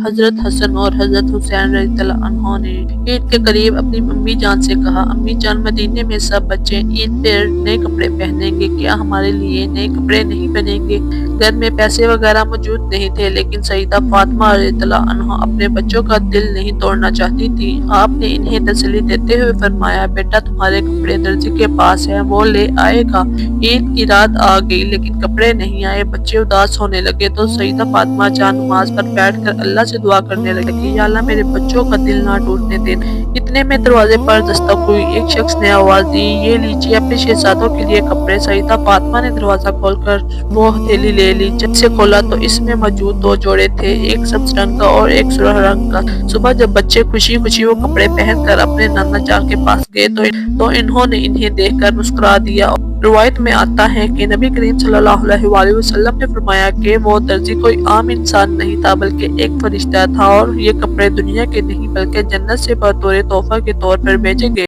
حضرت حسن اور حضرت حسین رضی اللہ عنہ نے عید کے قریب اپنی امی جان سے کہا، امی جان، مدینے میں سب بچے عید پہ نئے کپڑے پہنیں گے، کیا ہمارے لیے نئے کپڑے نہیں بنیں گے؟ گھر میں پیسے وغیرہ موجود نہیں تھے، لیکن سیدہ فاطمہ رضی اللہ عنہا اپنے بچوں کا دل نہیں توڑنا چاہتی تھی۔ آپ نے انہیں تسلی دیتے ہوئے فرمایا، بیٹا، تمہارے کپڑے درزی کے پاس ہیں، وہ لے آئے گا۔ عید کی رات آ گئی لیکن کپڑے نہیں آئے۔ بچے اداس ہونے لگے تو سیدہ فاطمہ جان نماز پر بیٹھ کر اللہ سے دعا کرنے لگی، یا اللہ، میرے بچوں کا دل نہ ٹوٹنے دے۔ اتنے میں دروازے پر دستک ہوئی۔ ایک شخص نے آواز دی، یہ لیجیے اپنے شہزادوں کے لیے کپڑے۔ سیدہ فاطمہ نے دروازہ کھول کر وہ ہتھیلی لے لی۔ جب اسے کھولا تو اس میں موجود دو جوڑے تھے، ایک سبز رنگ کا اور ایک سرخ رنگ کا۔ صبح جب بچے خوشی خوشی وہ کپڑے پہن کر اپنے نانا جان کے پاس گئے تو انہوں نے انہیں دیکھ کر مسکرا دیا۔ روایت میں آتا ہے کہ نبی کریم صلی اللہ علیہ وسلم نے فرمایا کہ وہ درزی کوئی عام انسان نہیں تھا بلکہ ایک فرشتہ تھا، اور یہ کپڑے دنیا کے نہیں بلکہ جنت سے بطور تحفہ کے طور پر بھیجے گئے۔